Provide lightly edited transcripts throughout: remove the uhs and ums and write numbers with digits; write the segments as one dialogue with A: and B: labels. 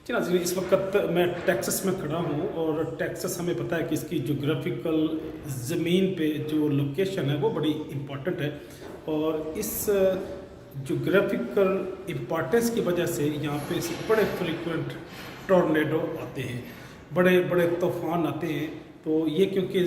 A: जी नाज़रीन, इस वक्त मैं टेक्सास में खड़ा हूँ और टेक्सास हमें पता है कि इसकी जोग्राफिकल ज़मीन पे जो लोकेशन है वो बड़ी इम्पॉर्टेंट है। और इस जोग्राफिकल इम्पॉर्टेंस की वजह से यहाँ पे बड़े फ्रिक्वेंट टॉर्नेडो आते हैं, बड़े बड़े तूफान आते हैं। तो ये क्योंकि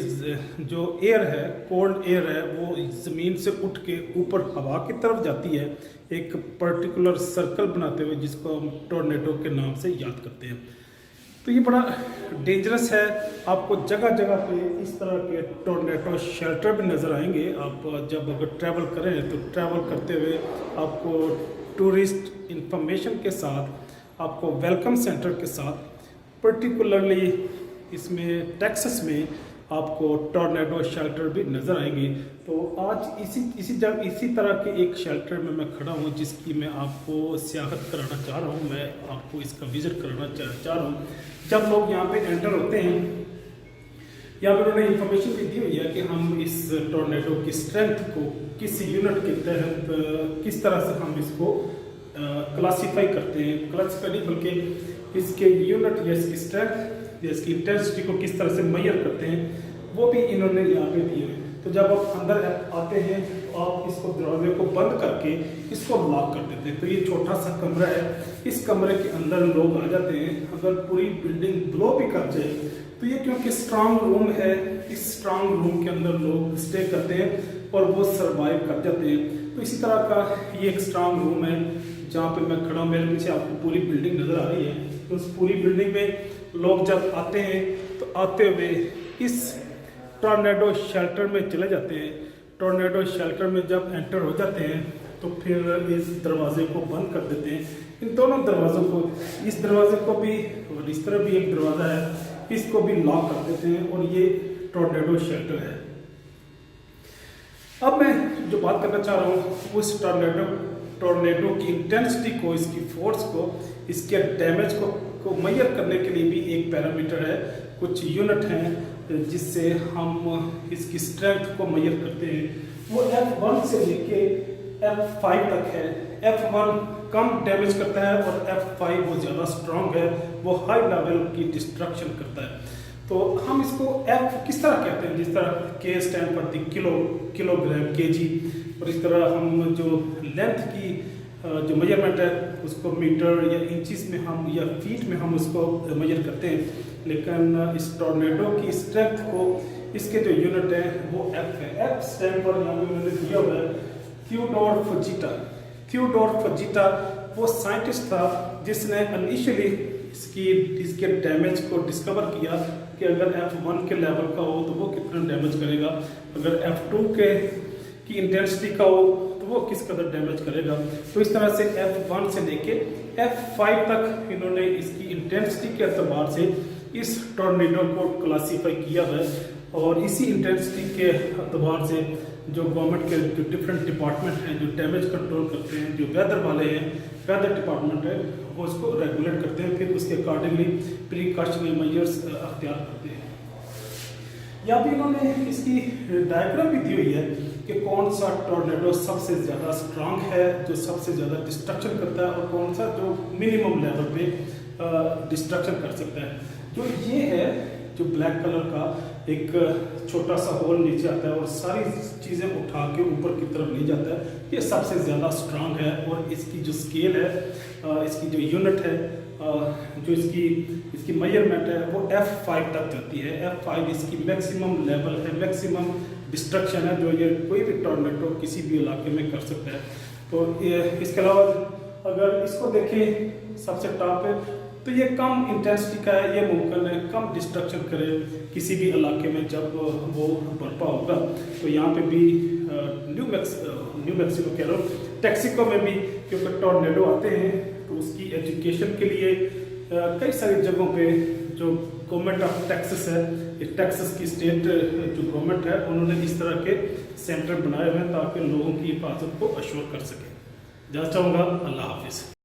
A: जो एयर है, कोल्ड एयर है, वो ज़मीन से उठ के ऊपर हवा की तरफ जाती है एक पर्टिकुलर सर्कल बनाते हुए, जिसको हम टॉर्नेडो के नाम से याद करते हैं। तो ये बड़ा डेंजरस है। आपको जगह जगह पे इस तरह के टॉर्नेडो शेल्टर भी नज़र आएंगे। आप जब अगर ट्रैवल करें तो ट्रैवल करते हुए आपको टूरिस्ट इंफॉर्मेशन के साथ, आपको वेलकम सेंटर के साथ, पर्टिकुलरली इसमें टेक्सास में आपको टॉर्नेडो शेल्टर भी नज़र आएंगे। तो आज इसी तरह के एक शेल्टर में मैं खड़ा हूँ, जिसकी मैं आपको सियाहत कराना चाह रहा हूँ। मैं आपको इसका विज़िट कराना चाह रहा हूँ। जब लोग यहाँ पे एंटर होते हैं, यहाँ पर उन्होंने इंफॉर्मेशन भी दी हुई है कि हम इस टॉर्नेडो की स्ट्रेंथ को किस यूनिट के तहत किस तरह से हम इसको क्लासीफाई करते हैं। क्लासीफाई नहीं बल्कि इसके यूनिट या इसकी स्ट्रेंथ या इसकी इंटेंसिटी को किस तरह से मेजर करते हैं, वो भी इन्होंने यहाँ पे दिए हैं। तो जब आप अंदर आते हैं तो आप इसको दरवाजे को बंद करके इसको लॉक कर देते हैं। तो ये छोटा सा कमरा है, इस कमरे के अंदर लोग आ जाते हैं। अगर पूरी बिल्डिंग ब्लो भी कर जाए तो ये क्योंकि स्ट्रांग रूम है, इस स्ट्रांग रूम के अंदर लोग स्टे करते हैं और वो सर्वाइव कर जाते हैं। तो इसी तरह का ये एक स्ट्रांग रूम है जहाँ पे मैं खड़ा हूँ। मेरे पीछे आपको पूरी बिल्डिंग नज़र आ रही है। तो उस पूरी बिल्डिंग में लोग जब आते हैं तो आते हुए इस टॉर्नेडो शेल्टर में चले जाते हैं। टॉर्नेडो शेल्टर में जब एंटर हो जाते हैं तो फिर इस दरवाजे को बंद कर देते हैं। इन दोनों दरवाज़ों को, इस दरवाजे को भी और इस तरह भी एक दरवाज़ा है, इसको भी लॉक कर देते हैं और ये टॉर्नेडो शेल्टर है। अब मैं जो बात करना चाह रहा हूँ उस टॉर्नेडो की इंटेंसिटी को, इसकी फोर्स को, इसके डैमेज को मेजर करने के लिए भी एक पैरामीटर है, कुछ यूनिट हैं जिससे हम इसकी स्ट्रेंथ को मेजर करते हैं। वो F1 से लेके F5 तक है। F1 कम डैमेज करता है और F5 वो ज़्यादा स्ट्रॉन्ग है, वो हाई लेवल की डिस्ट्रक्शन करता है। तो हम इसको F किस तरह कहते हैं, जिस तरह K stand for the kilogram kg, और इस तरह हम जो लेंथ की जो मेजरमेंट है उसको मीटर या इंचिस में हम या फीट में हम उसको मेजर करते हैं। लेकिन इस टॉर्नेडो की स्ट्रेंथ को, इसके जो यूनिट है वो F है। F स्टैंड फॉर, यहाँ पे मैंने दिया हुआ है थियोडोर फजीटा। थियोडोर फजीटा वो साइंटिस्ट था जिसने इनिशियली इसके डैमेज को डिस्कवर किया कि अगर F1 के लेवल का हो तो वो कितना डैमेज करेगा, अगर F2 की इंटेंसिटी का हो तो वो किस कदर डैमेज करेगा। तो इस तरह से F1 से लेके F5 तक इन्होंने इसकी इंटेंसिटी के एतबार से इस टॉर्नेडो को क्लासीफाई किया है। और इसी इंटेंसिटी के एतबार से जो गवर्नमेंट के जो डिफरेंट डिपार्टमेंट हैं जो डैमेज कंट्रोल करते हैं, जो वेदर वाले हैं, वेदर डिपार्टमेंट है, वो इसको रेगुलेट करते हैं, फिर उसके अकॉर्डिंगली प्रिकॉशनरी मेजर्स अख्तियार करते हैं। यहाँ पे इन्होंने इसकी डायग्राम भी दी हुई है कि कौन सा टॉर्नेडो सबसे ज़्यादा स्ट्रांग है, जो सबसे ज़्यादा डिस्ट्रक्शन करता है, और कौन सा जो मिनिमम लेवल पे डिस्ट्रक्शन कर सकता है। जो ये है, जो ब्लैक कलर का एक छोटा सा होल नीचे आता है और सारी चीज़ें उठा के ऊपर की तरफ ले जाता है, ये सबसे ज़्यादा स्ट्रांग है। और इसकी जो स्केल है, इसकी जो यूनिट है, जो इसकी मेजरमेंट है वो F5 तक जाती है। F5 इसकी मैक्सिमम लेवल है, मैक्सिमम डिस्ट्रक्शन है जो ये कोई भी टॉर्नेडो किसी भी इलाके में कर सकता है। तो इसके अलावा अगर इसको देखें सबसे टॉप पे, तो ये कम इंटेंसिटी का है, ये मुमकिन है कम डिस्ट्रक्शन करे किसी भी इलाके में जब वो बर्पा होगा। तो यहाँ पे भी न्यू मैक्सिको कह रहा हूँ, टेक्सिको में भी क्योंकि टॉर्नेडो आते हैं तो उसकी एजुकेशन के लिए कई सारी जगहों पे जो गवर्नमेंट ऑफ टेक्सास है, टेक्सास की स्टेट जो गवर्नमेंट है, उन्होंने इस तरह के सेंटर बनाए हुए हैं ताकि लोगों की हिफाजत को अश्योर कर सके। जाना चाहूँगा। अल्लाह हाफिज़।